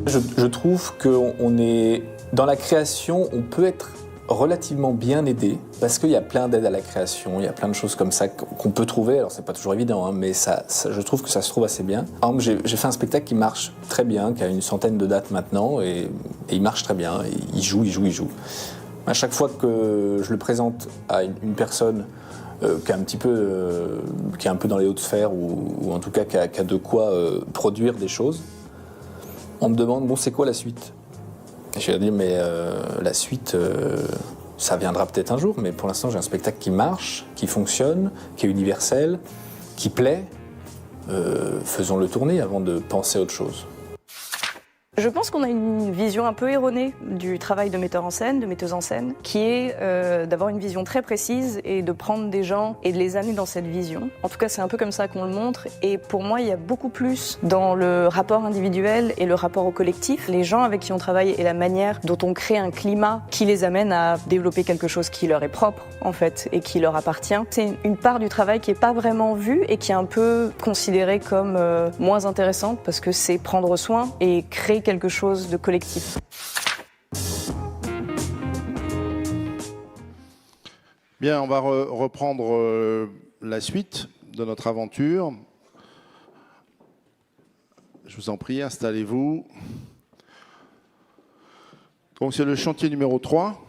Je trouve qu'on est dans la création, on peut être relativement bien aidé parce qu'il y a plein d'aides à la création, il y a plein de choses comme ça qu'on peut trouver. Alors c'est pas toujours évident, hein, mais je trouve que ça se trouve assez bien. Par exemple, j'ai fait un spectacle qui marche très bien, qui a une centaine de dates maintenant, et il marche très bien. Il joue. À chaque fois que je le présente à une personne qui est un peu dans les hautes sphères ou en tout cas qui a de quoi produire des choses, on me demande bon, c'est quoi la suite? Et je vais dire mais la suite ça viendra peut-être un jour, mais pour l'instant j'ai un spectacle qui marche, qui fonctionne, qui est universel, qui plaît. Faisons-le tourner avant de penser à autre chose. Je pense qu'on a une vision un peu erronée du travail de metteur en scène, de metteuse en scène, qui est d'avoir une vision très précise et de prendre des gens et de les amener dans cette vision. En tout cas, c'est un peu comme ça qu'on le montre. Et pour moi, il y a beaucoup plus dans le rapport individuel et le rapport au collectif. Les gens avec qui on travaille et la manière dont on crée un climat qui les amène à développer quelque chose qui leur est propre, en fait, et qui leur appartient. C'est une part du travail qui n'est pas vraiment vue et qui est un peu considérée comme moins intéressante parce que c'est prendre soin et créer quelque chose de collectif. Bien, on va reprendre la suite de notre aventure. Je vous en prie, installez-vous. Donc c'est le chantier numéro 3.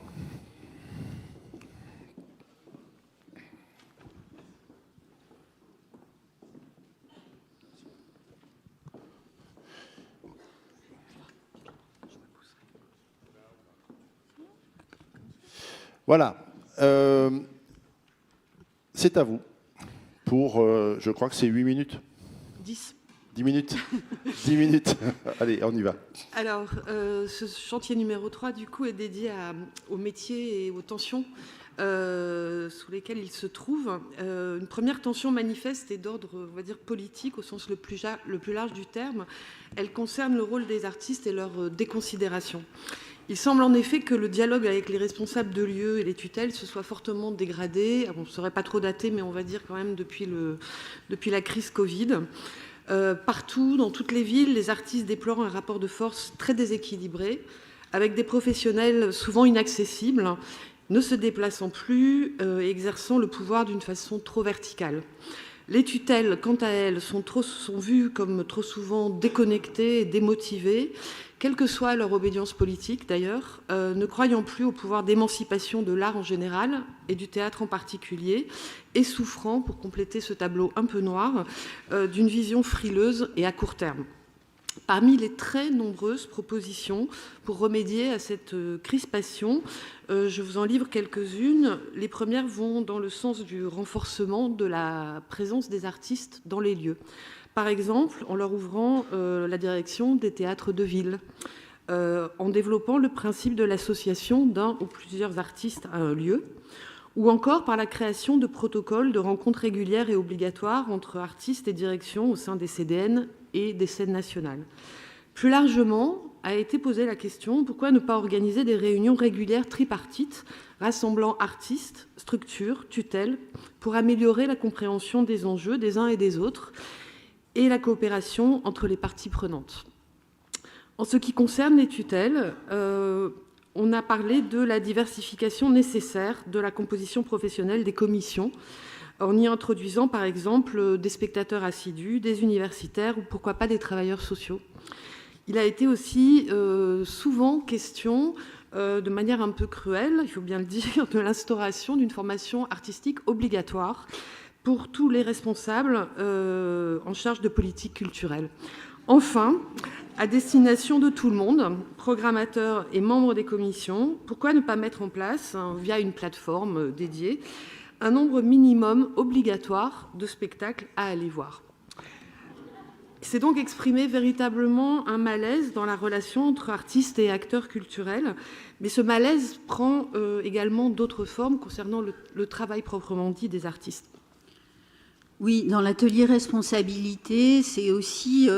Voilà, c'est à vous pour, je crois que c'est 8 minutes. 10. 10 minutes 10 minutes. Allez, on y va. Alors, ce chantier numéro 3, du coup, est dédié aux métiers et aux tensions sous lesquelles il se trouve. Une première tension manifeste est d'ordre, on va dire, politique, au sens le plus large du terme. Elle concerne le rôle des artistes et leur déconsidération. Il semble en effet que le dialogue avec les responsables de lieux et les tutelles se soit fortement dégradé. On ne saurait pas trop dater, mais on va dire quand même depuis la crise Covid. Partout, dans toutes les villes, les artistes déplorent un rapport de force très déséquilibré, avec des professionnels souvent inaccessibles, ne se déplaçant plus et exerçant le pouvoir d'une façon trop verticale. Les tutelles, quant à elles, sont vues comme trop souvent déconnectées et démotivées, quelle que soit leur obédience politique d'ailleurs, ne croyant plus au pouvoir d'émancipation de l'art en général et du théâtre en particulier, et souffrant, pour compléter ce tableau un peu noir, d'une vision frileuse et à court terme. Parmi les très nombreuses propositions pour remédier à cette crispation, je vous en livre quelques-unes. Les premières vont dans le sens du renforcement de la présence des artistes dans les lieux. Par exemple, en leur ouvrant la direction des théâtres de ville, en développant le principe de l'association d'un ou plusieurs artistes à un lieu, ou encore par la création de protocoles de rencontres régulières et obligatoires entre artistes et direction au sein des CDN et des scènes nationales. Plus largement, a été posée la question, pourquoi ne pas organiser des réunions régulières tripartites rassemblant artistes, structures, tutelles, pour améliorer la compréhension des enjeux des uns et des autres et la coopération entre les parties prenantes. En ce qui concerne les tutelles, on a parlé de la diversification nécessaire de la composition professionnelle des commissions, en y introduisant par exemple des spectateurs assidus, des universitaires ou pourquoi pas des travailleurs sociaux. Il a été aussi souvent question, de manière un peu cruelle, il faut bien le dire, de l'instauration d'une formation artistique obligatoire pour tous les responsables en charge de politique culturelle. Enfin, à destination de tout le monde, programmateurs et membres des commissions, pourquoi ne pas mettre en place, via une plateforme dédiée, un nombre minimum obligatoire de spectacles à aller voir. C'est donc exprimé véritablement un malaise dans la relation entre artistes et acteurs culturels, mais ce malaise prend également d'autres formes concernant le travail proprement dit des artistes. Oui, dans l'atelier responsabilité, c'est aussi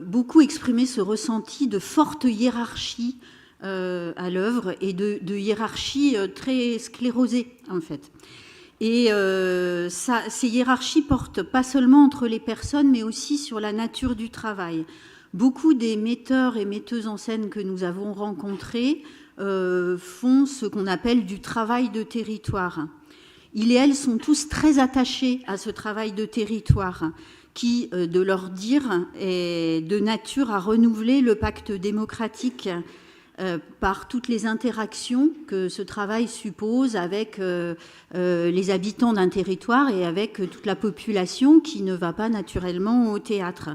beaucoup exprimé ce ressenti de forte hiérarchie à l'œuvre et de hiérarchie très sclérosée, en fait. Et ces hiérarchies portent pas seulement entre les personnes, mais aussi sur la nature du travail. Beaucoup des metteurs et metteuses en scène que nous avons rencontrés font ce qu'on appelle du travail de territoire. Ils et elles sont tous très attachés à ce travail de territoire qui, de leur dire, est de nature à renouveler le pacte démocratique par toutes les interactions que ce travail suppose avec les habitants d'un territoire et avec toute la population qui ne va pas naturellement au théâtre.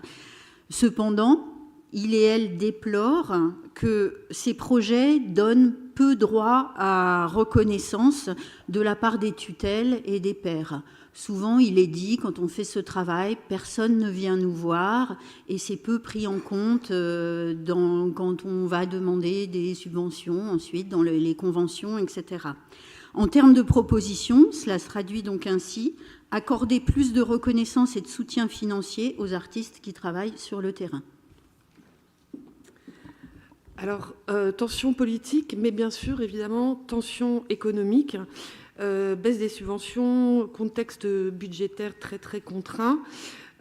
Cependant, il et elle déplorent que ces projets donnent peu droit à reconnaissance de la part des tutelles et des pairs. Souvent, il est dit, quand on fait ce travail, personne ne vient nous voir et c'est peu pris en compte quand on va demander des subventions, ensuite dans les conventions, etc. En termes de propositions, cela se traduit donc ainsi, accorder plus de reconnaissance et de soutien financier aux artistes qui travaillent sur le terrain. Alors, tension politique, mais bien sûr, évidemment, tension économique, baisse des subventions, contexte budgétaire très, très contraint.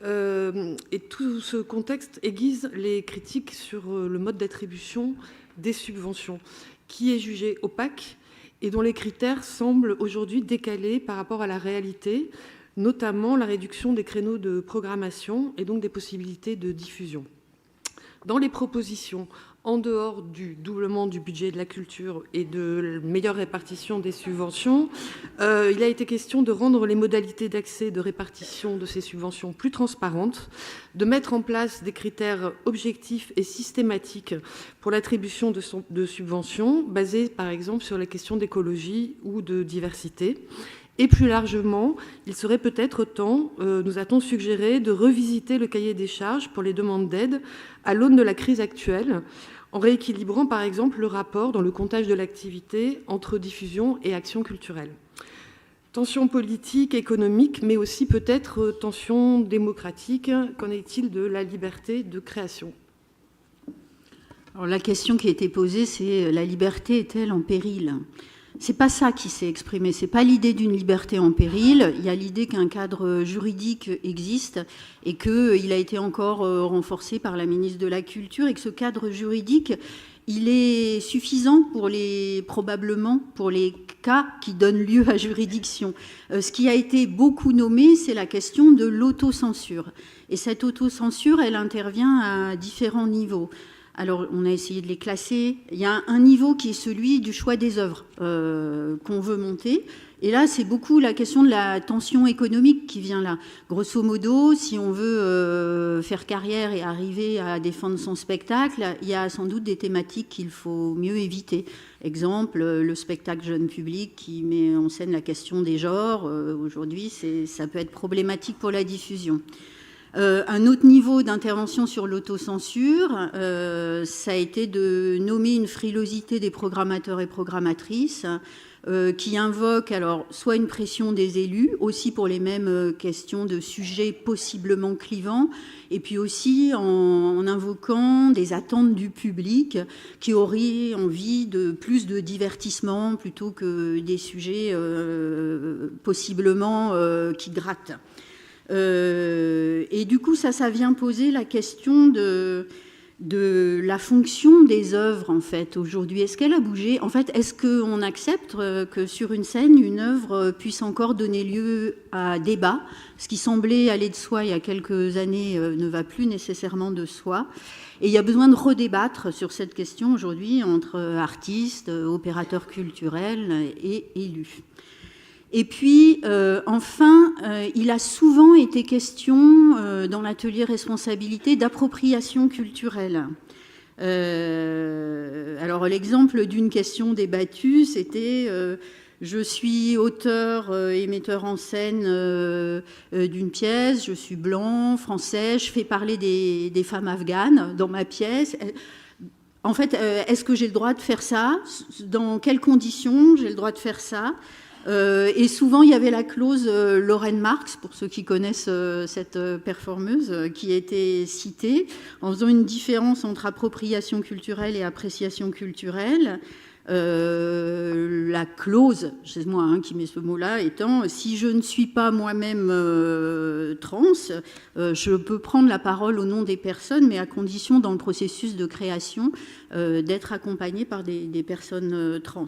Et tout ce contexte aiguise les critiques sur le mode d'attribution des subventions, qui est jugé opaque et dont les critères semblent aujourd'hui décalés par rapport à la réalité, notamment la réduction des créneaux de programmation et donc des possibilités de diffusion. Dans les propositions, en dehors du doublement du budget de la culture et de la meilleure répartition des subventions, il a été question de rendre les modalités d'accès de répartition de ces subventions plus transparentes, de mettre en place des critères objectifs et systématiques pour l'attribution de subventions, basés par exemple sur les questions d'écologie ou de diversité. Et plus largement, il serait peut-être temps, nous a-t-on suggéré, de revisiter le cahier des charges pour les demandes d'aide à l'aune de la crise actuelle, en rééquilibrant par exemple le rapport dans le comptage de l'activité entre diffusion et action culturelle. Tension politique, économique, mais aussi peut-être tension démocratique. Qu'en est-il de la liberté de création ? Alors, la question qui a été posée, c'est la liberté est-elle en péril ? C'est pas ça qui s'est exprimé, c'est pas l'idée d'une liberté en péril, il y a l'idée qu'un cadre juridique existe et qu'il a été encore renforcé par la ministre de la Culture et que ce cadre juridique, il est suffisant probablement pour les cas qui donnent lieu à juridiction. Ce qui a été beaucoup nommé, c'est la question de l'autocensure. Et cette autocensure, elle intervient à différents niveaux. Alors, on a essayé de les classer. Il y a un niveau qui est celui du choix des œuvres qu'on veut monter. Et là, c'est beaucoup la question de la tension économique qui vient là. Grosso modo, si on veut faire carrière et arriver à défendre son spectacle, il y a sans doute des thématiques qu'il faut mieux éviter. Exemple, le spectacle jeune public qui met en scène la question des genres. Aujourd'hui, ça peut être problématique pour la diffusion. Un autre niveau d'intervention sur l'autocensure, ça a été de nommer une frilosité des programmateurs et programmatrices qui invoque alors soit une pression des élus, aussi pour les mêmes questions de sujets possiblement clivants, et puis aussi en invoquant des attentes du public qui aurait envie de plus de divertissement plutôt que des sujets possiblement qui grattent. Et du coup, ça vient poser la question de la fonction des œuvres, en fait, aujourd'hui. Est-ce qu'elle a bougé ? En fait, est-ce qu'on accepte que sur une scène, une œuvre puisse encore donner lieu à débat ? Ce qui semblait aller de soi il y a quelques années ne va plus nécessairement de soi. Et il y a besoin de redébattre sur cette question aujourd'hui entre artistes, opérateurs culturels et élus. Et puis, enfin, il a souvent été question, dans l'atelier responsabilité, d'appropriation culturelle. Alors, l'exemple d'une question débattue, c'était je suis auteur et metteur en scène d'une pièce, je suis blanc, français, je fais parler des femmes afghanes dans ma pièce. En fait, est-ce que j'ai le droit de faire ça ? Dans quelles conditions j'ai le droit de faire ça ? Et souvent, il y avait la clause Lorraine Marx, pour ceux qui connaissent cette performeuse, qui était citée, en faisant une différence entre appropriation culturelle et appréciation culturelle. La clause, c'est moi qui mets ce mot-là, étant si je ne suis pas moi-même trans, je peux prendre la parole au nom des personnes, mais à condition dans le processus de création d'être accompagnée par des personnes trans.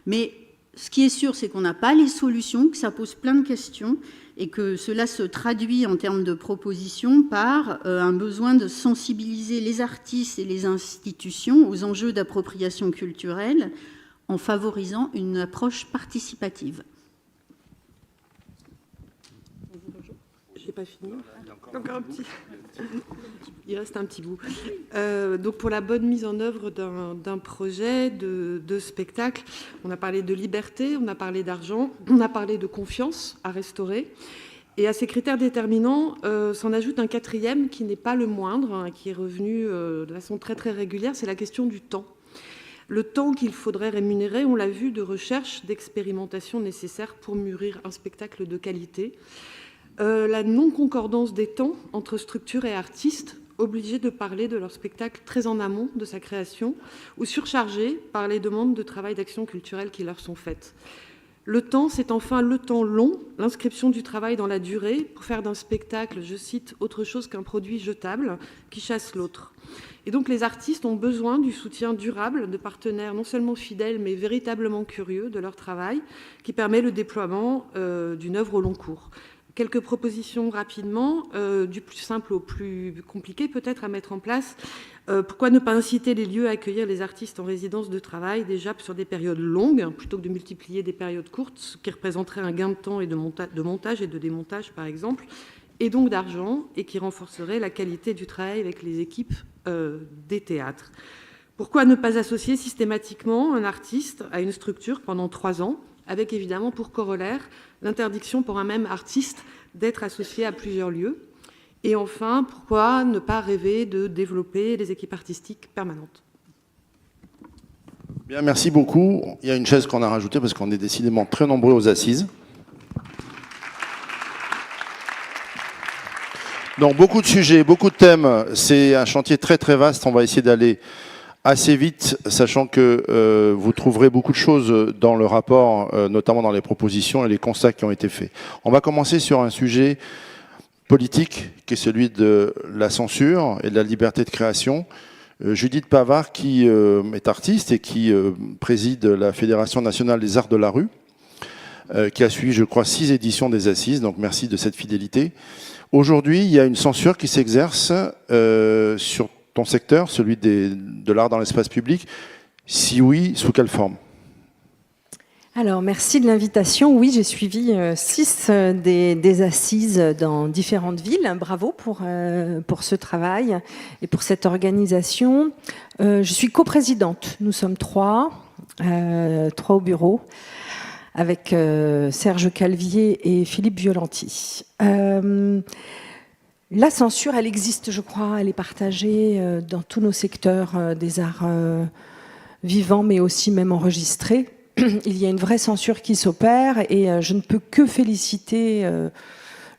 Mais ce qui est sûr, c'est qu'on n'a pas les solutions, que ça pose plein de questions et que cela se traduit en termes de propositions par un besoin de sensibiliser les artistes et les institutions aux enjeux d'appropriation culturelle en favorisant une approche participative. J'ai pas fini. Encore un petit. Il reste un petit bout. Donc pour la bonne mise en œuvre d'un projet de spectacle, on a parlé de liberté, on a parlé d'argent, on a parlé de confiance à restaurer. Et à ces critères déterminants, s'en ajoute un quatrième qui n'est pas le moindre, qui est revenu de façon très très régulière, c'est la question du temps. Le temps qu'il faudrait rémunérer, on l'a vu, de recherche, d'expérimentation nécessaire pour mûrir un spectacle de qualité. La non-concordance des temps entre structures et artistes obligés de parler de leur spectacle très en amont de sa création ou surchargés par les demandes de travail d'action culturelle qui leur sont faites. Le temps, c'est enfin le temps long, l'inscription du travail dans la durée pour faire d'un spectacle, je cite, autre chose qu'un produit jetable qui chasse l'autre. Et donc les artistes ont besoin du soutien durable de partenaires non seulement fidèles mais véritablement curieux de leur travail qui permet le déploiement d'une œuvre au long cours. Quelques propositions rapidement, du plus simple au plus compliqué peut-être à mettre en place. Pourquoi ne pas inciter les lieux à accueillir les artistes en résidence de travail déjà sur des périodes longues, plutôt que de multiplier des périodes courtes, ce qui représenterait un gain de temps et de montage et de démontage par exemple, et donc d'argent, et qui renforcerait la qualité du travail avec les équipes des théâtres. Pourquoi ne pas associer systématiquement un artiste à une structure pendant 3 ans, avec évidemment pour corollaire l'interdiction pour un même artiste d'être associé à plusieurs lieux. Et enfin, pourquoi ne pas rêver de développer des équipes artistiques permanentes? Bien, merci beaucoup. Il y a une chaise qu'on a rajoutée parce qu'on est décidément très nombreux aux assises. Donc beaucoup de sujets, beaucoup de thèmes. C'est un chantier très très vaste. On va essayer d'aller assez vite, sachant que vous trouverez beaucoup de choses dans le rapport, notamment dans les propositions et les constats qui ont été faits. On va commencer sur un sujet politique, qui est celui de la censure et de la liberté de création. Judith Pavard, qui est artiste et qui préside la Fédération nationale des arts de la rue, qui a suivi, je crois, 6 éditions des Assises, donc merci de cette fidélité. Aujourd'hui, il y a une censure qui s'exerce sur ton secteur, celui de l'art dans l'espace public. Si oui, sous quelle forme? Alors, merci de l'invitation. Oui, j'ai suivi 6 des assises dans différentes villes. Bravo pour ce travail et pour cette organisation. Je suis coprésidente. Nous sommes 3 au bureau, avec Serge Calvier et Philippe Violanti. La censure, elle existe, je crois, elle est partagée dans tous nos secteurs des arts vivants, mais aussi même enregistrés. Il y a une vraie censure qui s'opère et je ne peux que féliciter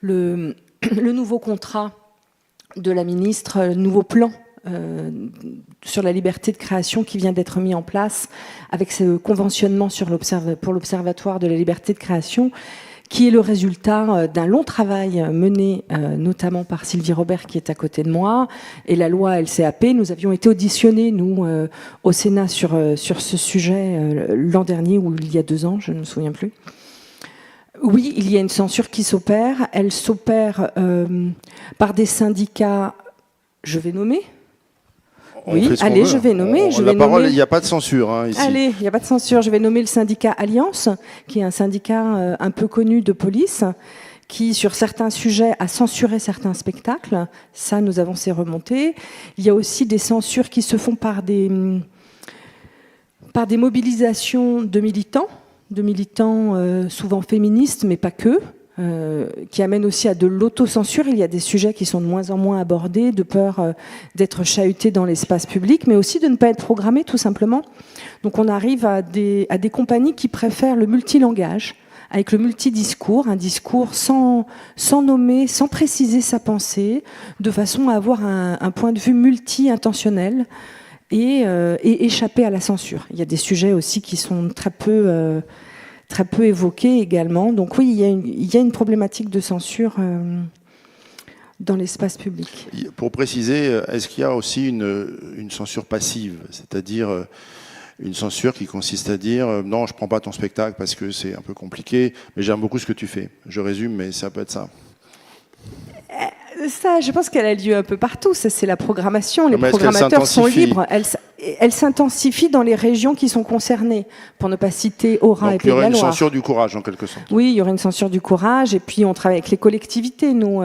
le nouveau contrat de la ministre, le nouveau plan sur la liberté de création qui vient d'être mis en place avec ce conventionnement pour l'Observatoire de la liberté de création, qui est le résultat d'un long travail mené notamment par Sylvie Robert, qui est à côté de moi, et la loi LCAP. Nous avions été auditionnés, nous, au Sénat, sur ce sujet l'an dernier, ou il y a 2 ans, je ne me souviens plus. Oui, il y a une censure qui s'opère. Elle s'opère par des syndicats, je vais nommer. Oui, allez, je vais nommer. La parole, il n'y a pas de censure ici. Allez, il n'y a pas de censure. Je vais nommer le syndicat Alliance, qui est un syndicat un peu connu de police, qui, sur certains sujets, a censuré certains spectacles. Ça, nous avons ces remontées. Il y a aussi des censures qui se font par des mobilisations de militants souvent féministes, mais pas que. Qui amène aussi à de l'autocensure. Il y a des sujets qui sont de moins en moins abordés, de peur d'être chahutés dans l'espace public, mais aussi de ne pas être programmés, tout simplement. Donc on arrive à des compagnies qui préfèrent le multilangage, avec le multidiscours, un discours sans nommer, sans préciser sa pensée, de façon à avoir un point de vue multi-intentionnel. et échapper à la censure. Il y a des sujets aussi qui sont très peu évoqués également. Donc oui, il y a une problématique de censure dans l'espace public. Pour préciser, est-ce qu'il y a aussi une censure passive, c'est-à-dire une censure qui consiste à dire non, je ne prends pas ton spectacle parce que c'est un peu compliqué, mais j'aime beaucoup ce que tu fais. Je résume, mais ça peut être ça. Ça, je pense qu'elle a lieu un peu partout. Ça, c'est la programmation. Les programmateurs sont libres. Elle s'intensifie dans les régions qui sont concernées, pour ne pas citer Haut-Rhin et Pays de la Loire. Il y aurait une censure du courage, en quelque sorte. Oui, il y aurait une censure du courage. Et puis, on travaille avec les collectivités. Nous,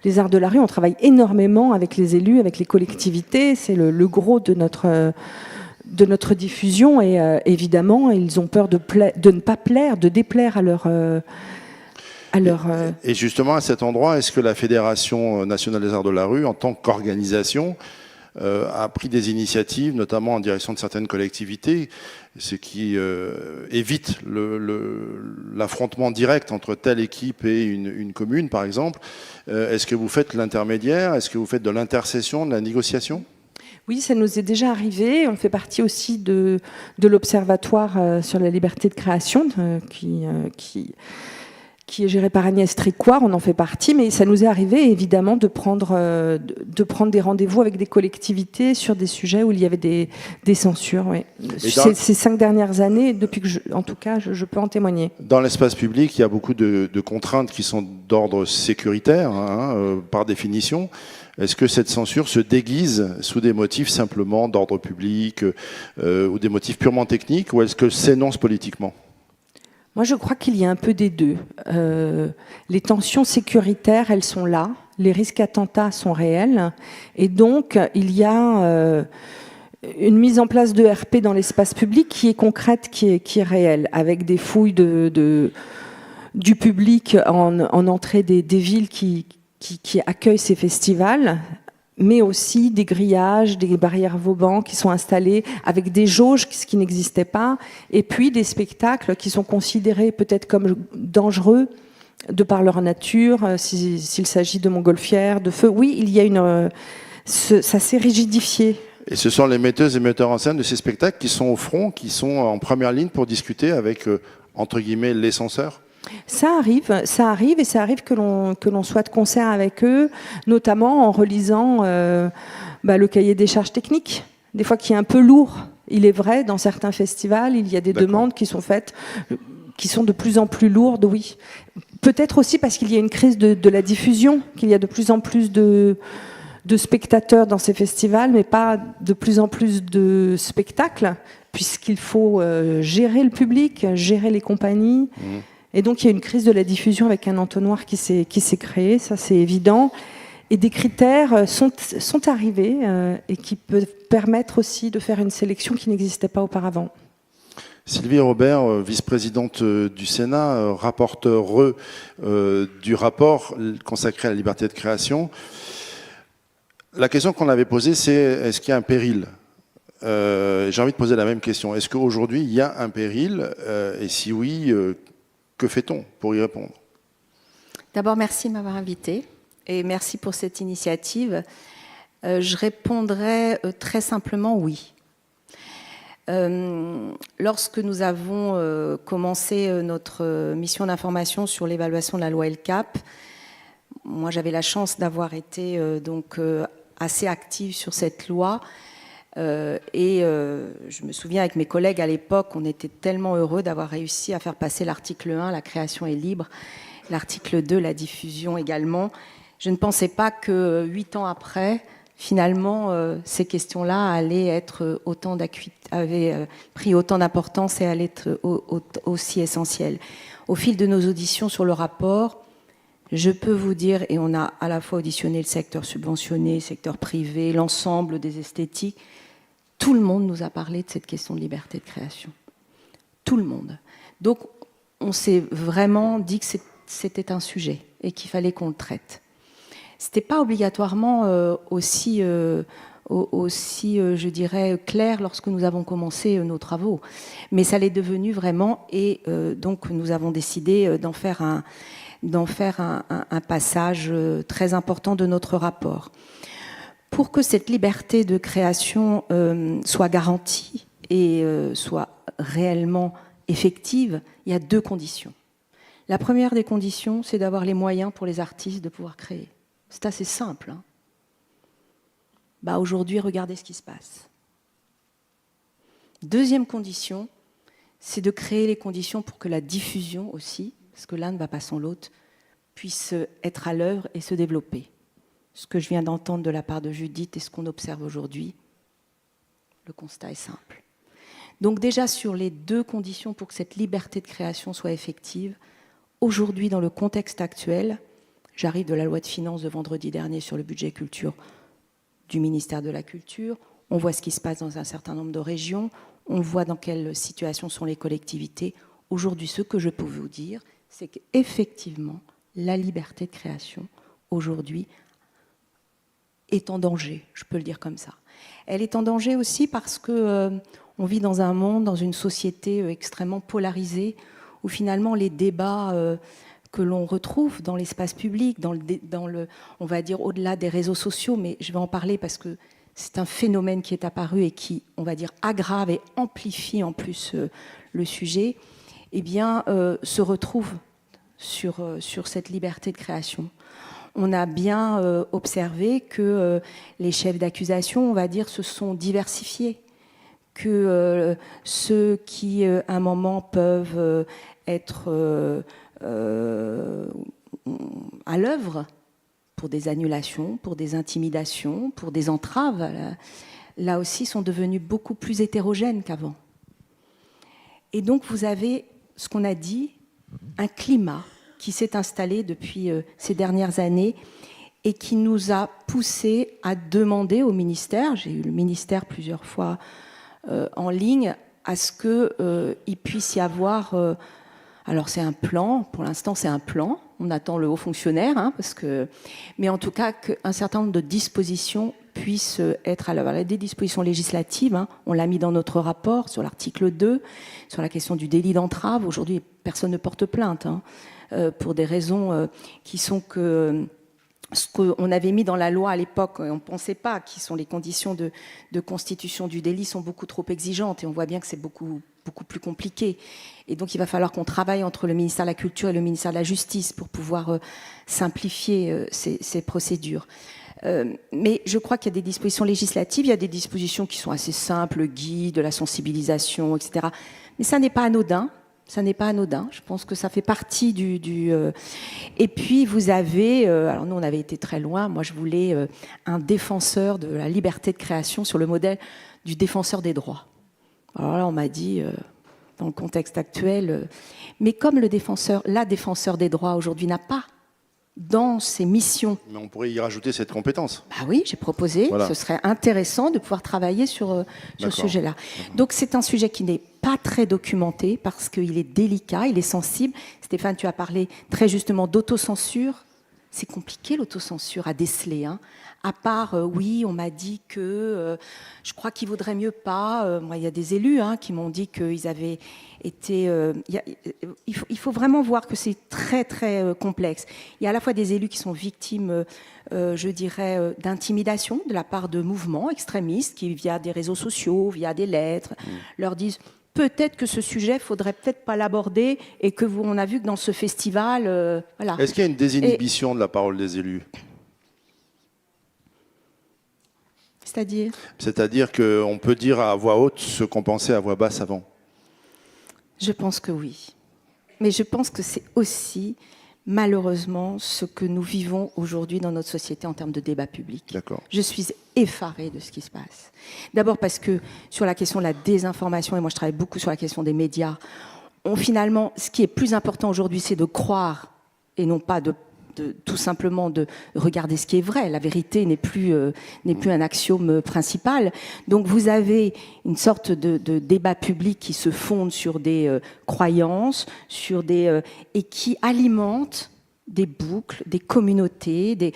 les Arts de la rue, on travaille énormément avec les élus, avec les collectivités. C'est le gros de notre diffusion. Et évidemment, ils ont peur de ne pas plaire, de déplaire à leur... Et justement, à cet endroit, est-ce que la Fédération nationale des arts de la rue, en tant qu'organisation, a pris des initiatives, notamment en direction de certaines collectivités, ce qui évite l'affrontement direct entre telle équipe et une commune, par exemple? Est-ce que vous faites l'intermédiaire? Est-ce que vous faites de l'intercession, de la négociation? Oui, ça nous est déjà arrivé. On fait partie aussi de l'Observatoire sur la liberté de création qui est géré par Agnès Tricouard, on en fait partie, mais ça nous est arrivé évidemment de prendre des rendez-vous avec des collectivités sur des sujets où il y avait des censures. Oui. Ces 5 dernières années, depuis que en tout cas, je peux en témoigner. Dans l'espace public, il y a beaucoup de contraintes qui sont d'ordre sécuritaire, par définition. Est-ce que cette censure se déguise sous des motifs simplement d'ordre public ou des motifs purement techniques, ou est-ce que s'énonce politiquement ? Moi, je crois qu'il y a un peu des deux. Les tensions sécuritaires, elles sont là. Les risques attentats sont réels. Et donc, il y a une mise en place de RP dans l'espace public qui est concrète, qui est réelle, avec des fouilles du public en entrée des villes qui accueillent ces festivals, mais aussi des grillages, des barrières vauban qui sont installées avec des jauges, ce qui n'existait pas, et puis des spectacles qui sont considérés peut-être comme dangereux de par leur nature, s'il s'agit de montgolfières, de feu. Oui, il y a ça s'est rigidifié. Et ce sont les metteuses et metteurs en scène de ces spectacles qui sont au front, qui sont en première ligne pour discuter avec, entre guillemets, les censeurs? Ça arrive, et ça arrive que l'on soit de concert avec eux, notamment en relisant le cahier des charges techniques, des fois qui est un peu lourd. Il est vrai, dans certains festivals, il y a des demandes qui sont faites, qui sont de plus en plus lourdes, oui. Peut-être aussi parce qu'il y a une crise de la diffusion, qu'il y a de plus en plus de spectateurs dans ces festivals, mais pas de plus en plus de spectacles, puisqu'il faut gérer le public, gérer les compagnies. Et donc, il y a une crise de la diffusion avec un entonnoir qui s'est créé, ça c'est évident. Et des critères sont arrivés et qui peuvent permettre aussi de faire une sélection qui n'existait pas auparavant. Sylvie Robert, vice-présidente du Sénat, rapporteure du rapport consacré à la liberté de création. La question qu'on avait posée, c'est est-ce qu'il y a un péril ? J'ai envie de poser la même question. Est-ce qu'aujourd'hui, il y a un péril ? Et si oui, que fait-on pour y répondre ? D'abord, merci de m'avoir invité et merci pour cette initiative. Je répondrai très simplement oui. Lorsque nous avons commencé notre mission d'information sur l'évaluation de la loi LCAP, moi j'avais la chance d'avoir été assez active sur cette loi. Je me souviens avec mes collègues à l'époque, on était tellement heureux d'avoir réussi à faire passer l'article 1, la création est libre, l'article 2, la diffusion également. Je ne pensais pas que 8 ans après, finalement, ces questions-là avaient pris autant d'importance et allaient être aussi essentielles. Au fil de nos auditions sur le rapport, je peux vous dire, et on a à la fois auditionné le secteur subventionné, le secteur privé, l'ensemble des esthétiques, tout le monde nous a parlé de cette question de liberté de création. Tout le monde. Donc, on s'est vraiment dit que c'était un sujet et qu'il fallait qu'on le traite. C'était pas obligatoirement aussi, je dirais, clair lorsque nous avons commencé nos travaux. Mais ça l'est devenu vraiment et donc nous avons décidé d'en faire un passage très important de notre rapport. Pour que cette liberté de création soit garantie et soit réellement effective, il y a 2 conditions. La première des conditions, c'est d'avoir les moyens pour les artistes de pouvoir créer. C'est assez simple. Hein. Bah, aujourd'hui, regardez ce qui se passe. Deuxième condition, c'est de créer les conditions pour que la diffusion aussi, parce que l'un ne va pas sans l'autre, puisse être à l'œuvre et se développer. Ce que je viens d'entendre de la part de Judith et ce qu'on observe aujourd'hui, le constat est simple. Donc déjà, sur les 2 conditions pour que cette liberté de création soit effective, aujourd'hui, dans le contexte actuel, j'arrive de la loi de finances de vendredi dernier sur le budget culture du ministère de la Culture, on voit ce qui se passe dans un certain nombre de régions, on voit dans quelle situation sont les collectivités. Aujourd'hui, ce que je peux vous dire, c'est qu'effectivement, la liberté de création, aujourd'hui, est en danger, je peux le dire comme ça. Elle est en danger aussi parce que on vit dans un monde, dans une société extrêmement polarisée, où finalement les débats que l'on retrouve dans l'espace public, on va dire au-delà des réseaux sociaux, mais je vais en parler parce que c'est un phénomène qui est apparu et qui, on va dire, aggrave et amplifie en plus le sujet, eh bien, se retrouve sur cette liberté de création. On a bien observé que les chefs d'accusation, on va dire, se sont diversifiés, que ceux qui, à un moment, peuvent être à l'œuvre pour des annulations, pour des intimidations, pour des entraves, là aussi sont devenus beaucoup plus hétérogènes qu'avant. Et donc vous avez, ce qu'on a dit, un climat qui s'est installé depuis ces dernières années et qui nous a poussé à demander au ministère, j'ai eu le ministère plusieurs fois en ligne, à ce qu'il puisse y avoir... alors c'est un plan, pour l'instant c'est un plan, on attend le haut fonctionnaire, hein, mais en tout cas qu'un certain nombre de dispositions puissent être à l'œuvre. Des dispositions législatives, hein, on l'a mis dans notre rapport sur l'article 2, sur la question du délit d'entrave. Aujourd'hui, personne ne porte plainte, hein, pour des raisons qui sont que... ce qu'on avait mis dans la loi à l'époque, on ne pensait pas, qui sont les conditions de constitution du délit, sont beaucoup trop exigeantes et on voit bien que c'est beaucoup plus compliqué. Et donc il va falloir qu'on travaille entre le ministère de la Culture et le ministère de la Justice pour pouvoir simplifier ces procédures. Mais je crois qu'il y a des dispositions législatives, il y a des dispositions qui sont assez simples, le guide, la sensibilisation, etc. Mais ça n'est pas anodin. Ça n'est pas anodin. Je pense que ça fait partie Et puis, vous avez... alors, nous, on avait été très loin. Moi, je voulais un défenseur de la liberté de création sur le modèle du défenseur des droits. Alors là, on m'a dit, dans le contexte actuel... mais comme la défenseur des droits, aujourd'hui, n'a pas dans ses missions... Mais on pourrait y rajouter cette compétence. Bah oui, j'ai proposé. Voilà. Ce serait intéressant de pouvoir travailler sur ce sujet-là. Donc, c'est un sujet qui n'est pas très documenté parce qu'il est délicat, il est sensible. Stéphane, tu as parlé très justement d'autocensure. C'est compliqué l'autocensure à déceler. Hein. À part, oui, on m'a dit que je crois qu'il vaudrait mieux pas. Moi, il y a des élus qui m'ont dit qu'ils avaient été... il faut vraiment voir que c'est très, très complexe. Il y a à la fois des élus qui sont victimes, je dirais, d'intimidation de la part de mouvements extrémistes qui, via des réseaux sociaux, via des lettres, leur disent... peut-être que ce sujet, il ne faudrait peut-être pas l'aborder et que on a vu que dans ce festival... voilà. Est-ce qu'il y a une désinhibition de la parole des élus ? C'est-à-dire ? C'est-à-dire qu'on peut dire à voix haute ce qu'on pensait à voix basse avant. Je pense que oui. Mais je pense que c'est aussi, malheureusement, ce que nous vivons aujourd'hui dans notre société en termes de débat public. D'accord. Je suis effarée de ce qui se passe. D'abord parce que sur la question de la désinformation, et moi je travaille beaucoup sur la question des médias, finalement, ce qui est plus important aujourd'hui, c'est de croire et non pas tout simplement de regarder ce qui est vrai. La vérité n'est plus un axiome principal. Donc vous avez une sorte de débat public qui se fonde sur des croyances, et qui alimente des boucles, des communautés,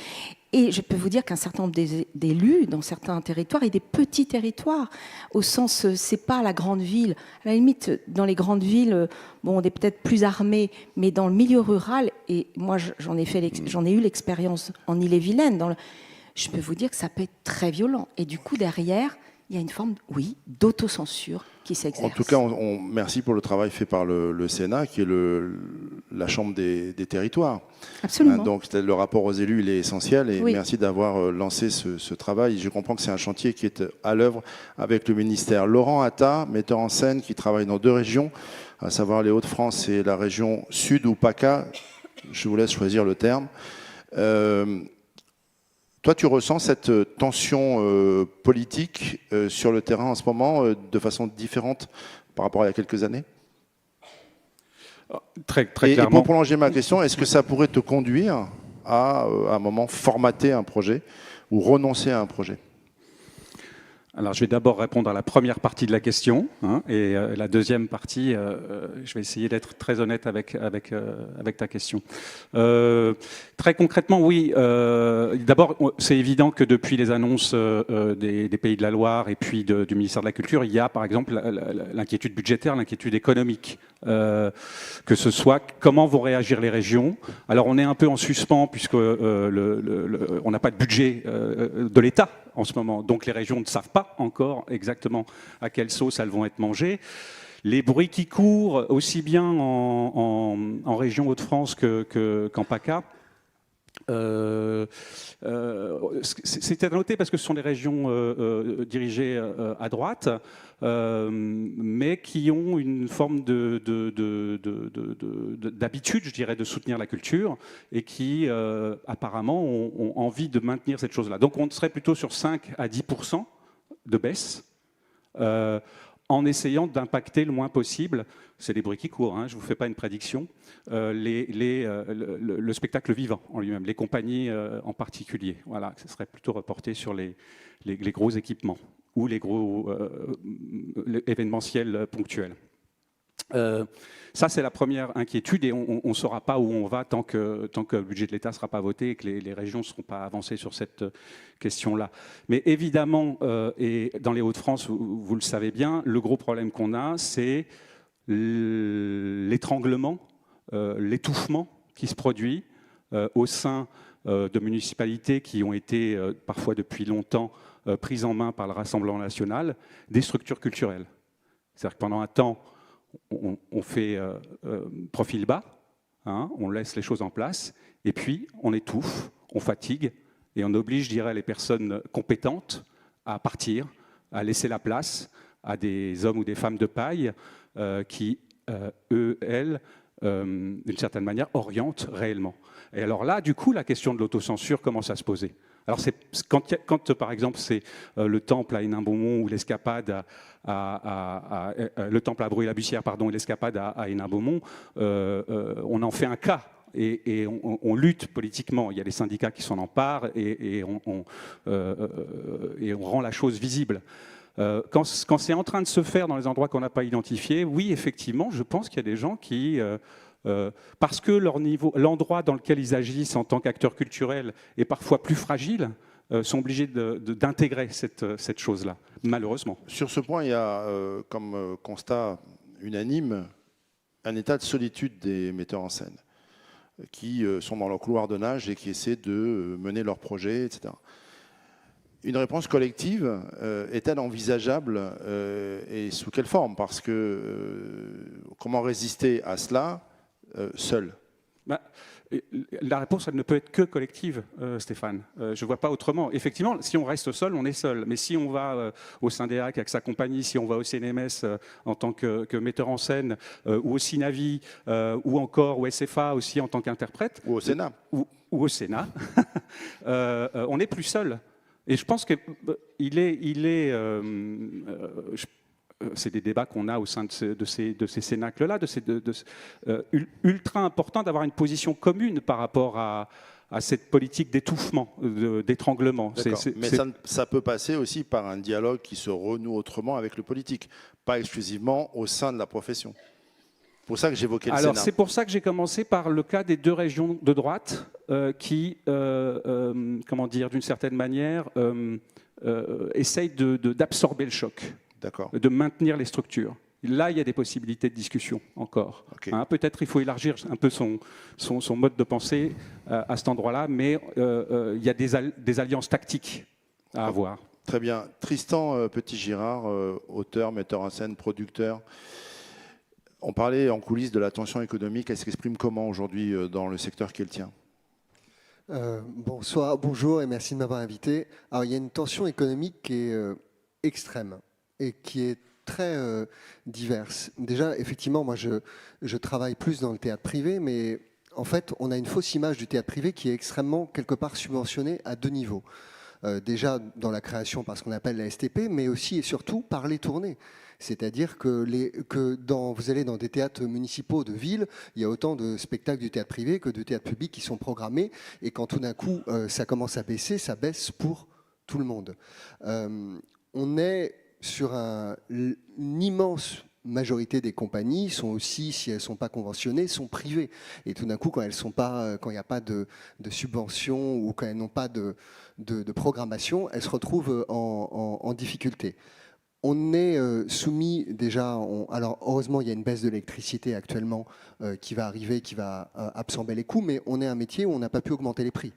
et je peux vous dire qu'un certain nombre d'élus dans certains territoires, et des petits territoires, au sens, c'est pas la grande ville. À la limite, dans les grandes villes, bon, on est peut-être plus armés, mais dans le milieu rural, et moi j'en ai eu l'expérience en Ille-et-Vilaine, je peux vous dire que ça peut être très violent. Et du coup, derrière, il y a une forme, oui, d'autocensure qui s'exerce. En tout cas, merci pour le travail fait par le Sénat, qui est la Chambre des territoires. Absolument. Donc le rapport aux élus, il est essentiel, et Oui. merci d'avoir lancé ce travail. Je comprends que c'est un chantier qui est à l'œuvre avec le ministère. Laurent Atta, metteur en scène, qui travaille dans 2 régions, à savoir les Hauts-de-France et la région Sud ou PACA. Je vous laisse choisir le terme. Toi, tu ressens cette tension politique sur le terrain en ce moment de façon différente par rapport à il y a quelques années? Très Et clairement. pour prolonger ma question, est-ce que ça pourrait te conduire à un moment, formater un projet ou renoncer à un projet? Alors, je vais d'abord répondre à la première partie de la question, hein, et la deuxième partie, je vais essayer d'être très honnête avec ta question. Très concrètement, oui. D'abord, c'est évident que depuis les annonces des Pays de la Loire et puis du ministère de la Culture, il y a par exemple l'inquiétude budgétaire, l'inquiétude économique. Que ce soit comment vont réagir les régions. Alors, on est un peu en suspens puisque on n'a pas de budget de l'État en ce moment. Donc les régions ne savent pas encore exactement à quelle sauce elles vont être mangées. Les bruits qui courent, aussi bien en région Hauts-de-France qu'en PACA, c'est à noter parce que ce sont des régions dirigées à droite, mais qui ont une forme d'habitude, je dirais, de soutenir la culture et qui apparemment ont envie de maintenir cette chose-là. Donc on serait plutôt sur 5 à 10% de baisse, en essayant d'impacter le moins possible. C'est des bruits qui courent, hein, je ne vous fais pas une prédiction. Le spectacle vivant en lui-même, les compagnies en particulier. Voilà, ce serait plutôt reporté sur les gros équipements ou les gros événementiels ponctuels. Ça, c'est la première inquiétude, et on ne saura pas où on va tant que le budget de l'État ne sera pas voté et que les régions ne seront pas avancées sur cette question-là. Mais évidemment, et dans les Hauts-de-France, vous le savez bien, le gros problème qu'on a, c'est l'étranglement, l'étouffement qui se produit au sein de municipalités qui ont été parfois depuis longtemps prises en main par le Rassemblement national, des structures culturelles. C'est-à-dire que pendant un temps, on fait profil bas, hein, on laisse les choses en place, et puis on étouffe, on fatigue, et on oblige, je dirais, les personnes compétentes à partir, à laisser la place à des hommes ou des femmes de paille qui, eux, elles, d'une certaine manière, orientent réellement. Et alors là, du coup, la question de l'autocensure commence à se poser. Alors, quand par exemple, c'est le temple à Hénin-Beaumont ou l'escapade le temple à Bruy-la-Bussière, pardon, et l'escapade à Hénin-Beaumont, on en fait un cas. Et on lutte politiquement. Il y a les syndicats qui s'en emparent et on rend la chose visible. Quand c'est en train de se faire dans les endroits qu'on n'a pas identifiés, oui, effectivement, je pense qu'il y a des gens qui, parce que l'endroit dans lequel ils agissent en tant qu'acteurs culturels est parfois plus fragile, sont obligés d'intégrer cette chose-là, malheureusement. Sur ce point, il y a comme constat unanime un état de solitude des metteurs en scène qui sont dans leur couloir de nage et qui essaient de mener leurs projets, etc. Une réponse collective est-elle envisageable et sous quelle forme? Parce que comment résister à cela seul? La réponse, elle ne peut être que collective, Stéphane. Je ne vois pas autrement. Effectivement, si on reste seul, on est seul. Mais si on va au Syndeac avec sa compagnie, si on va au CNMS en tant que metteur en scène, ou au CINAVI, ou encore au SFA aussi en tant qu'interprète, ou au Sénat, ou au Sénat, on n'est plus seul. Et je pense qu'il est c'est des débats qu'on a au sein de ces cénacles-là, ultra important d'avoir une position commune par rapport à cette politique d'étouffement, d'étranglement. Mais ça peut passer aussi par un dialogue qui se renoue autrement avec le politique, pas exclusivement au sein de la profession. C'est pour ça que j'évoquais le Sénat. Alors c'est pour ça que j'ai commencé par le cas des 2 régions de droite qui, comment dire, d'une certaine manière, essayent d'absorber le choc, de maintenir les structures. Là, il y a des possibilités de discussion encore. Ok. Hein, peut-être il faut élargir un peu son mode de pensée à cet endroit-là, mais il y a des alliances tactiques à avoir. Très bien. Tristan Petit-Girard, auteur, metteur en scène, producteur. On parlait en coulisses de la tension économique. Elle s'exprime comment aujourd'hui dans le secteur qui est le tien ? Bonsoir, bonjour et merci de m'avoir invité. Alors, il y a une tension économique qui est extrême et qui est très diverse. Déjà, effectivement, moi, je travaille plus dans le théâtre privé, mais en fait, on a une fausse image du théâtre privé qui est extrêmement, quelque part, subventionné à deux niveaux. Déjà dans la création par ce qu'on appelle la STP, mais aussi et surtout par les tournées. C'est-à-dire que, vous allez dans des théâtres municipaux de ville, il y a autant de spectacles du théâtre privé que de théâtre public qui sont programmés, et quand tout d'un coup ça commence à baisser, ça baisse pour tout le monde. On est sur une immense majorité des compagnies sont aussi, si elles ne sont pas conventionnées, sont privées. Et tout d'un coup, quand il n'y a pas de subvention ou quand elles n'ont pas de programmation, elles se retrouvent en difficulté. On est soumis déjà, alors heureusement il y a une baisse de l'électricité actuellement qui va arriver, qui va absorber les coûts, mais on est un métier où on n'a pas pu augmenter les prix.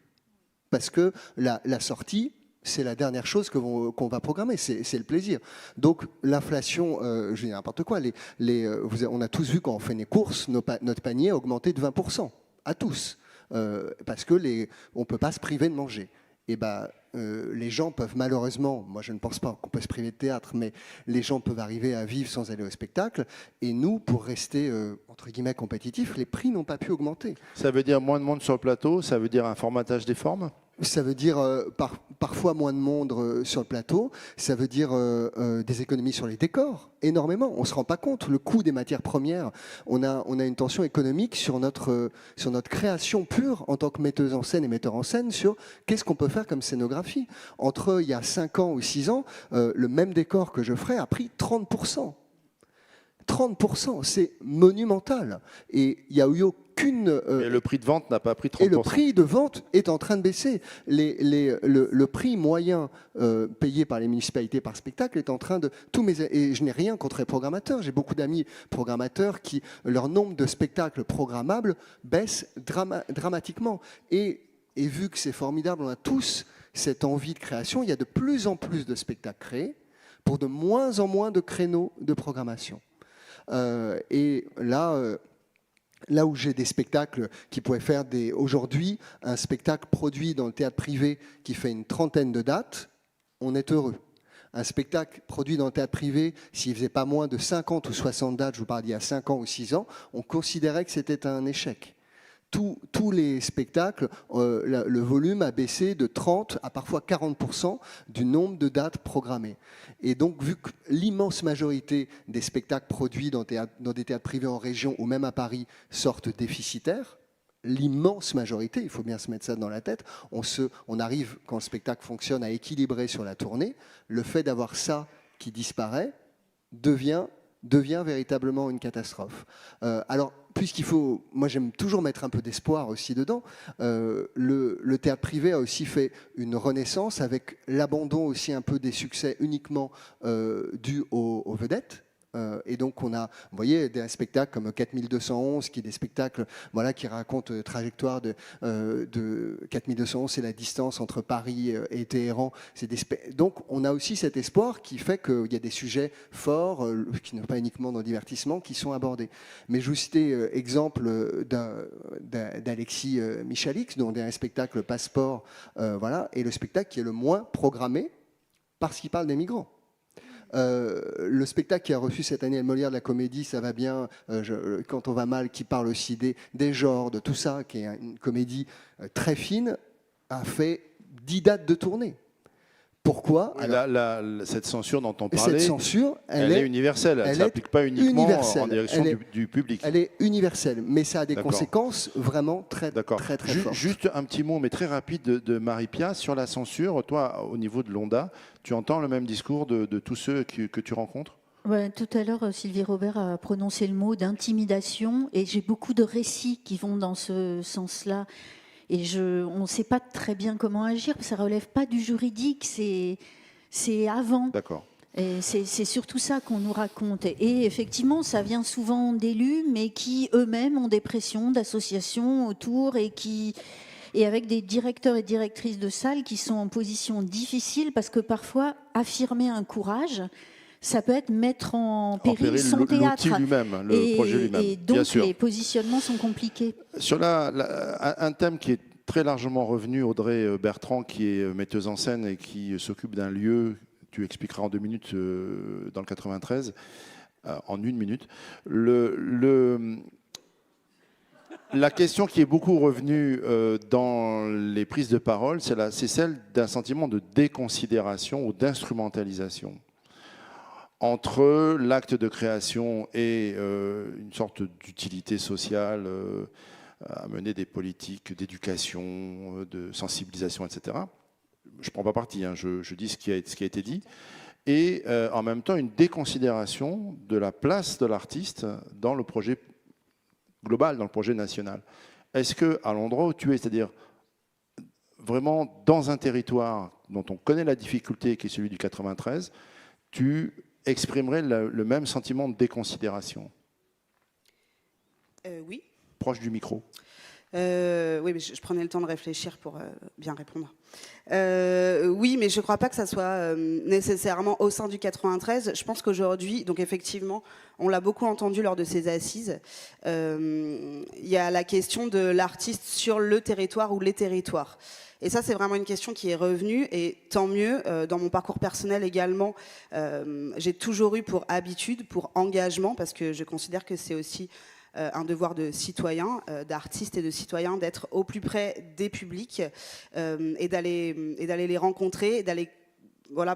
Parce que la sortie, c'est la dernière chose qu'on va programmer, c'est le plaisir. Donc l'inflation, je dis n'importe quoi, on a tous vu quand on fait des courses, notre panier a augmenté de 20%, à tous, parce que on ne peut pas se priver de manger. Et les gens peuvent malheureusement, moi je ne pense pas qu'on peut se priver de théâtre, mais les gens peuvent arriver à vivre sans aller au spectacle, et nous, pour rester entre guillemets compétitifs, les prix n'ont pas pu augmenter. Ça veut dire moins de monde sur le plateau, ça veut dire un formatage des formes ? Ça veut dire parfois moins de monde sur le plateau, ça veut dire des économies sur les décors, énormément. On ne se rend pas compte, le coût des matières premières, on a une tension économique sur notre création pure en tant que metteuse en scène et metteur en scène sur qu'est-ce qu'on peut faire comme scénographie. Entre il y a 5 ans ou 6 ans, le même décor que je ferais a pris 30%. 30%, c'est monumental. Et il n'y a eu aucune... Et le prix de vente n'a pas pris 30%. Et le prix de vente est en train de baisser. Le prix moyen payé par les municipalités par spectacle est en train de... Et je n'ai rien contre les programmateurs. J'ai beaucoup d'amis programmateurs qui, leur nombre de spectacles programmables baisse dramatiquement. Et vu que c'est formidable, on a tous cette envie de création, il y a de plus en plus de spectacles créés pour de moins en moins de créneaux de programmation. Et là où j'ai des spectacles qui pourraient faire aujourd'hui un spectacle produit dans le théâtre privé qui fait une 30aine de dates, on est heureux. Un spectacle produit dans le théâtre privé, s'il ne faisait pas moins de 50 ou 60 dates, je vous parle d'il y a 5 ans ou 6 ans, on considérait que c'était un échec. Tous les spectacles, le volume a baissé de 30 à parfois 40% du nombre de dates programmées. Et donc, vu que l'immense majorité des spectacles produits dans des théâtres privés en région ou même à Paris sortent déficitaires, l'immense majorité, il faut bien se mettre ça dans la tête, on arrive, quand le spectacle fonctionne, à équilibrer sur la tournée. Le fait d'avoir ça qui disparaît devient véritablement une catastrophe. Alors, puisqu'il faut, moi j'aime toujours mettre un peu d'espoir aussi dedans, le théâtre privé a aussi fait une renaissance avec l'abandon aussi un peu des succès uniquement dus aux vedettes. Et donc on a, vous voyez, des spectacles comme 4211, qui est des spectacles qui racontent trajectoire de 4211, c'est la distance entre Paris et Téhéran. Donc on a aussi cet espoir qui fait qu'il y a des sujets forts, qui ne sont pas uniquement dans le divertissement, qui sont abordés. Mais je vous citais exemple d'Alexis Michalix, dont un spectacle Passeport, et le spectacle qui est le moins programmé parce qu'il parle des migrants. Le spectacle qui a reçu cette année le Molière de la comédie, ça va bien, quand on va mal, qui parle aussi des genres, de tout ça, qui est une comédie très fine, a fait 10 dates de tournée. Pourquoi ? Cette censure dont on parlait, cette censure, elle est universelle, elle ne s'applique pas uniquement en direction du public. Elle est universelle, mais ça a des conséquences vraiment très fortes. Juste un petit mot, mais très rapide, de Marie-Pia sur la censure. Toi, au niveau de l'ONDA, tu entends le même discours de tous ceux que tu rencontres ? Ouais, tout à l'heure, Sylvie Robert a prononcé le mot d'intimidation, et j'ai beaucoup de récits qui vont dans ce sens-là. Et on ne sait pas très bien comment agir, ça ne relève pas du juridique, c'est avant. D'accord. Et c'est surtout ça qu'on nous raconte. Et effectivement, ça vient souvent d'élus, mais qui eux-mêmes ont des pressions d'associations autour et avec des directeurs et directrices de salles qui sont en position difficile parce que parfois, affirmer un courage, ça peut être mettre en péril son théâtre. L'outil lui-même, le projet lui-même. Et donc, bien sûr. les positionnements sont compliqués. Sur un thème qui est très largement revenu, Audrey Bertrand, qui est metteuse en scène et qui s'occupe d'un lieu, tu expliqueras en 2 minutes, dans le 93, en 1 minute. La question qui est beaucoup revenue dans les prises de parole, c'est celle d'un sentiment de déconsidération ou d'instrumentalisation entre l'acte de création et une sorte d'utilité sociale à mener des politiques d'éducation, de sensibilisation, etc. Je ne prends pas parti, hein, je dis ce qui a été dit. Et en même temps, une déconsidération de la place de l'artiste dans le projet global, dans le projet national. Est-ce qu'à l'endroit où tu es, c'est-à-dire vraiment dans un territoire dont on connaît la difficulté, qui est celui du 93, tu exprimerais le même sentiment de déconsidération? Oui. Proche du micro. Oui, mais je prenais le temps de réfléchir pour bien répondre. Oui, mais je ne crois pas que ça soit nécessairement au sein du 93. Je pense qu'aujourd'hui, donc effectivement, on l'a beaucoup entendu lors de ces assises, il y a la question de l'artiste sur le territoire ou les territoires. Et ça, c'est vraiment une question qui est revenue, et tant mieux. Dans mon parcours personnel également, j'ai toujours eu pour habitude, pour engagement, parce que je considère que c'est aussi un devoir de citoyen, d'artiste et de citoyen, d'être au plus près des publics et d'aller les rencontrer, et d'aller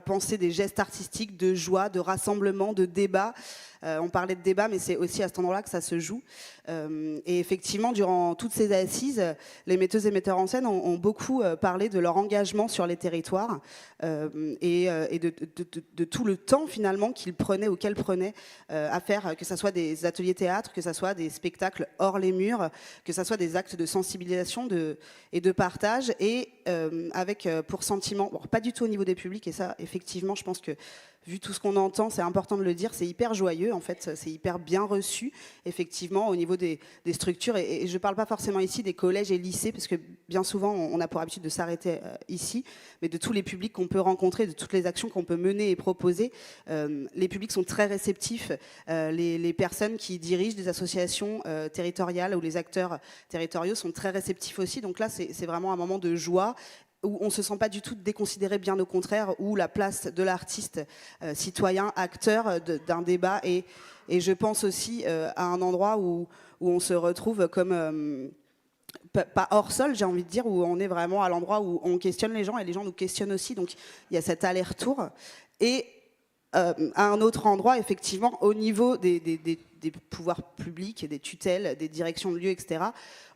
penser des gestes artistiques de joie, de rassemblement, de débat. On parlait de débat, mais c'est aussi à cet endroit-là que ça se joue. Et effectivement, durant toutes ces assises, les metteuses et metteurs en scène ont beaucoup parlé de leur engagement sur les territoires et de tout le temps finalement qu'ils prenaient ou qu'elles prenaient à faire, que ce soit des ateliers théâtre, que ce soit des spectacles hors les murs, que ce soit des actes de sensibilisation et de partage, et avec pour sentiment, bon, pas du tout au niveau des publics, et ça effectivement je pense que vu tout ce qu'on entend, c'est important de le dire, c'est hyper joyeux en fait, c'est hyper bien reçu effectivement au niveau des structures, et je ne parle pas forcément ici des collèges et lycées, parce que bien souvent on a pour habitude de s'arrêter ici, mais de tous les publics qu'on peut rencontrer, de toutes les actions qu'on peut mener et proposer. Les publics sont très réceptifs, les personnes qui dirigent des associations territoriales ou les acteurs territoriaux sont très réceptifs aussi, donc là c'est vraiment un moment de joie, où on ne se sent pas du tout déconsidéré, bien au contraire, où la place de l'artiste citoyen, acteur d'un débat, et je pense aussi à un endroit où on se retrouve comme, pas hors sol, j'ai envie de dire, où on est vraiment à l'endroit où on questionne les gens, et les gens nous questionnent aussi, donc il y a cet aller-retour. Et à un autre endroit, effectivement, au niveau des pouvoirs publics et des tutelles, des directions de lieux, etc.,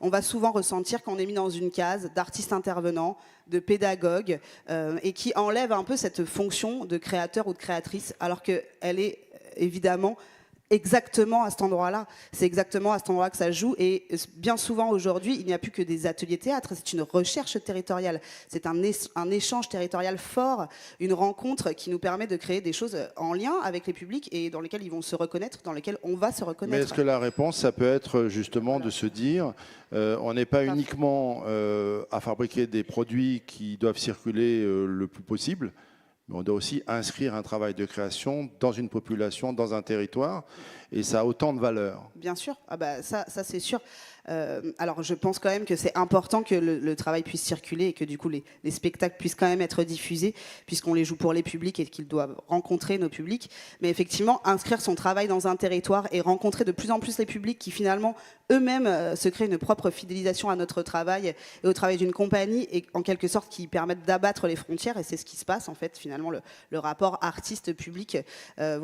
on va souvent ressentir qu'on est mis dans une case d'artiste intervenant, de pédagogue, et qui enlève un peu cette fonction de créateur ou de créatrice, alors qu'elle est évidemment exactement à cet endroit-là. C'est exactement à cet endroit que ça joue, et bien souvent aujourd'hui, il n'y a plus que des ateliers théâtre, c'est une recherche territoriale, c'est un échange territorial fort, une rencontre qui nous permet de créer des choses en lien avec les publics et dans lesquelles ils vont se reconnaître, dans lesquelles on va se reconnaître. Mais est-ce que la réponse, ça peut être justement de se dire, on n'est pas uniquement à fabriquer des produits qui doivent circuler le plus possible, mais on doit aussi inscrire un travail de création dans une population, dans un territoire, et ça a autant de valeur. Bien sûr, ah bah ça c'est sûr. Alors je pense quand même que c'est important que le travail puisse circuler, et que du coup les spectacles puissent quand même être diffusés, puisqu'on les joue pour les publics et qu'ils doivent rencontrer nos publics. Mais effectivement, inscrire son travail dans un territoire et rencontrer de plus en plus les publics qui finalement eux-mêmes se créent une propre fidélisation à notre travail et au travail d'une compagnie, et en quelque sorte qui permettent d'abattre les frontières, et c'est ce qui se passe en fait finalement, le rapport artiste-public, je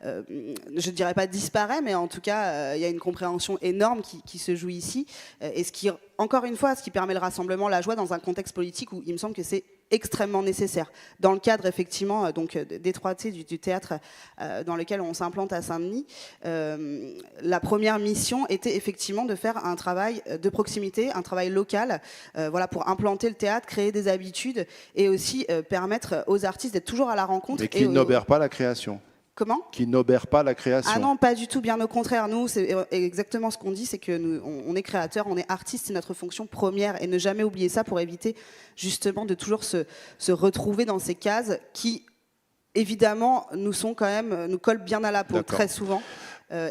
ne dirais pas disparaît, mais en tout cas il y a une compréhension énorme qui se joue ici, et encore une fois, ce qui permet le rassemblement, la joie dans un contexte politique où il me semble que c'est extrêmement nécessaire. Dans le cadre effectivement d'étroiteté du théâtre dans lequel on s'implante à Saint-Denis, la première mission était effectivement de faire un travail de proximité, un travail local, voilà, pour implanter le théâtre, créer des habitudes et aussi permettre aux artistes d'être toujours à la rencontre. Et qui n'obère pas la création. Comment ? Qui n'obère pas la création. Ah non, pas du tout, bien au contraire. Nous, c'est exactement ce qu'on dit, c'est que nous, on est créateur, on est artiste, c'est notre fonction première, et ne jamais oublier ça pour éviter justement de toujours se retrouver dans ces cases qui, évidemment, nous collent bien à la peau très souvent.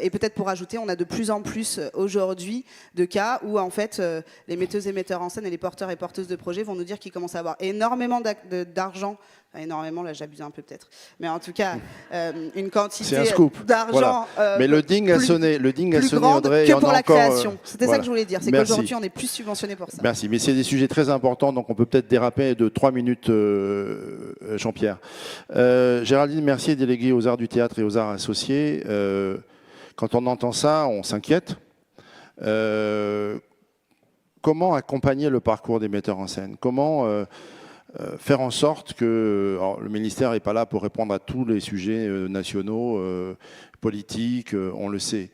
Et peut-être pour ajouter, on a de plus en plus aujourd'hui de cas où en fait les metteuses et metteurs en scène et les porteurs et porteuses de projets vont nous dire qu'ils commencent à avoir énormément d'argent. Énormément, là j'abuse un peu peut-être, mais en tout cas une quantité d'argent. Voilà. Mais le ding a sonné, Audrey. Que pour la création. C'était ça que je voulais dire, c'est qu'aujourd'hui on est plus subventionné pour ça. Merci, mais c'est des sujets très importants, donc on peut peut-être déraper de 3 minutes, Jean-Pierre. Géraldine Mercier, déléguée aux arts du théâtre et aux arts associés. Quand on entend ça, on s'inquiète. Comment accompagner le parcours des metteurs en scène ? Comment faire en sorte que... Alors, le ministère n'est pas là pour répondre à tous les sujets nationaux, politiques, on le sait,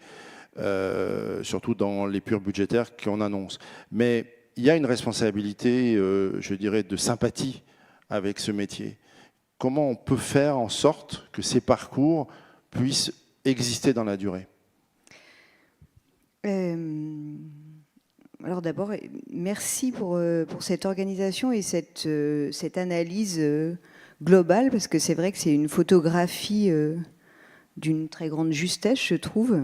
surtout dans les purs budgétaires qu'on annonce. Mais il y a une responsabilité, je dirais, de sympathie avec ce métier. Comment on peut faire en sorte que ces parcours puissent exister dans la durée ? Alors d'abord, merci pour cette organisation et cette analyse globale, parce que c'est vrai que c'est une photographie d'une très grande justesse, je trouve.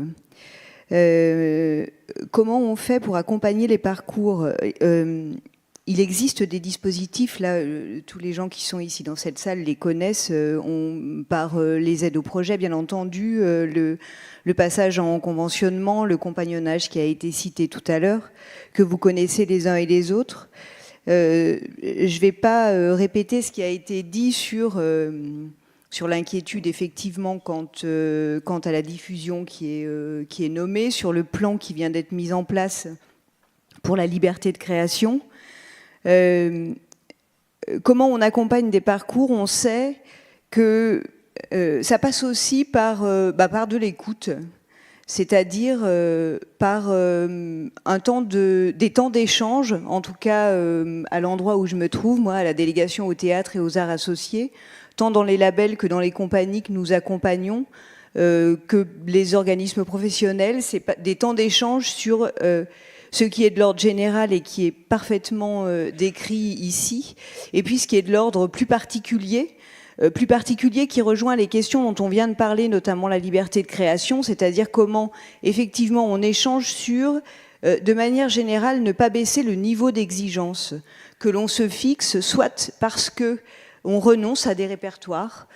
Comment on fait pour accompagner les parcours ? Il existe des dispositifs, là, tous les gens qui sont ici dans cette salle les connaissent, par les aides au projet, bien entendu, le passage en conventionnement, le compagnonnage qui a été cité tout à l'heure, que vous connaissez les uns et les autres. Je ne vais pas répéter ce qui a été dit sur l'inquiétude, effectivement, quant à la diffusion qui est nommée, sur le plan qui vient d'être mis en place pour la liberté de création. Comment on accompagne des parcours ? On sait que ça passe aussi par de l'écoute, c'est-à-dire par des temps d'échange, en tout cas à l'endroit où je me trouve, moi, à la délégation au théâtre et aux arts associés, tant dans les labels que dans les compagnies que nous accompagnons, que les organismes professionnels, c'est des temps d'échange sur ce qui est de l'ordre général et qui est parfaitement décrit ici, et puis ce qui est de l'ordre plus particulier qui rejoint les questions dont on vient de parler, notamment la liberté de création, c'est-à-dire comment effectivement on échange sur, de manière générale, ne pas baisser le niveau d'exigence que l'on se fixe, soit parce que on renonce à des répertoires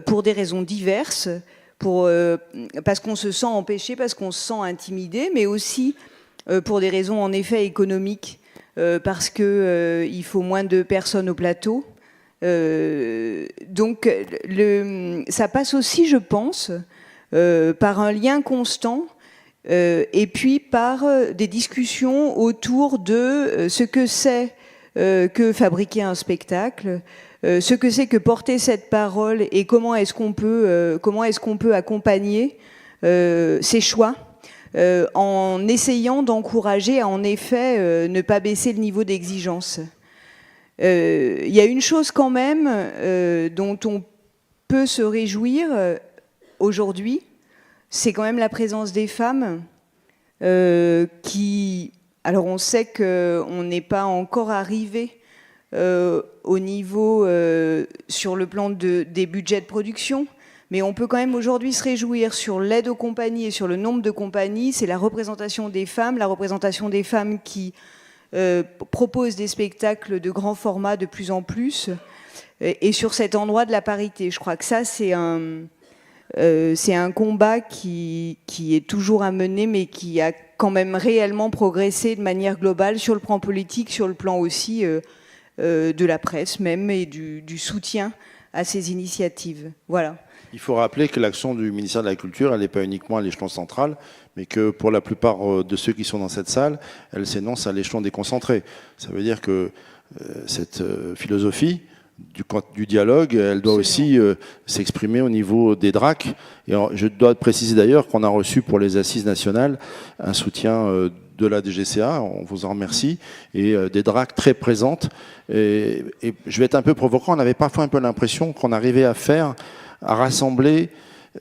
pour des raisons diverses, parce qu'on se sent empêché, parce qu'on se sent intimidé, mais aussi pour des raisons en effet économiques, parce qu'il faut moins de personnes au plateau. Donc ça passe aussi, je pense, par un lien constant et puis par des discussions autour de ce que c'est que fabriquer un spectacle, ce que c'est que porter cette parole et comment est-ce qu'on peut accompagner ces choix. En essayant d'encourager à, en effet, ne pas baisser le niveau d'exigence. Il y a une chose quand même dont on peut se réjouir aujourd'hui, c'est quand même la présence des femmes qui... Alors on sait qu'on n'est pas encore arrivé au niveau sur le plan des budgets de production, mais on peut quand même aujourd'hui se réjouir sur l'aide aux compagnies et sur le nombre de compagnies. C'est la représentation des femmes qui proposent des spectacles de grand format de plus en plus, et sur cet endroit de la parité. Je crois que ça, c'est un combat qui est toujours à mener, mais qui a quand même réellement progressé de manière globale sur le plan politique, sur le plan aussi de la presse même, et du soutien à ces initiatives. Voilà. Il faut rappeler que l'action du ministère de la Culture, elle n'est pas uniquement à l'échelon central, mais que pour la plupart de ceux qui sont dans cette salle, elle s'énonce à l'échelon déconcentré. Ça veut dire que cette philosophie du dialogue, elle doit aussi s'exprimer au niveau des DRAC. Et je dois préciser d'ailleurs qu'on a reçu pour les assises nationales un soutien de la DGCA, on vous en remercie, et des DRAC très présentes. Et je vais être un peu provocant, on avait parfois un peu l'impression qu'on arrivait à rassembler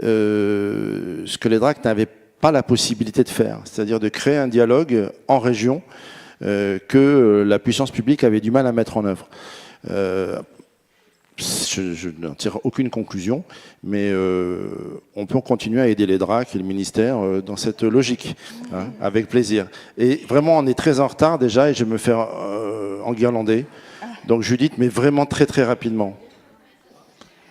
ce que les DRAC n'avaient pas la possibilité de faire, c'est-à-dire de créer un dialogue en région que la puissance publique avait du mal à mettre en œuvre. Je n'en tire aucune conclusion, mais on peut continuer à aider les DRAC et le ministère dans cette logique, hein, avec plaisir. Et vraiment, on est très en retard déjà, et je vais me faire enguirlander. Donc Judith, mais vraiment très très rapidement.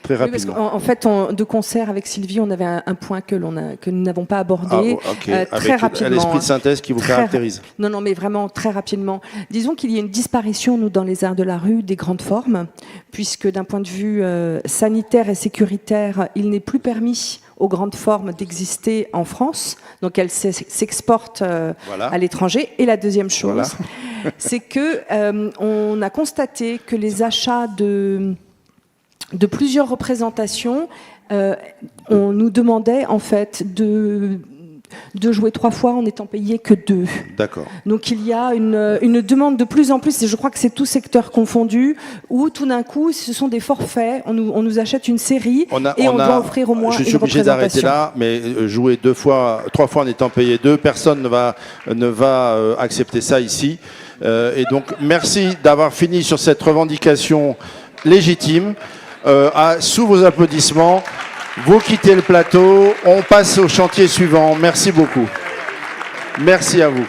Très rapidement. Oui, en fait, de concert avec Sylvie, on avait un point que nous n'avons pas abordé. Très rapidement. L'esprit de synthèse qui vous caractérise. Non, mais vraiment très rapidement. Disons qu'il y a une disparition, nous, dans les arts de la rue, des grandes formes, puisque d'un point de vue sanitaire et sécuritaire, il n'est plus permis aux grandes formes d'exister en France. Donc elles s'exportent à l'étranger. Et la deuxième chose, c'est que on a constaté que les achats de plusieurs représentations, on nous demandait en fait de jouer 3 fois en n'étant payé que 2. D'accord. Donc il y a une demande de plus en plus, et je crois que c'est tout secteur confondu, où tout d'un coup ce sont des forfaits, on nous achète une série on doit offrir au moins une représentation. Je suis obligé d'arrêter là, mais jouer 3 fois en étant payé 2, personne ne va accepter ça ici. Et donc merci d'avoir fini sur cette revendication légitime. Sous vos applaudissements, vous quittez le plateau, on passe au chantier suivant. Merci beaucoup. Merci à vous.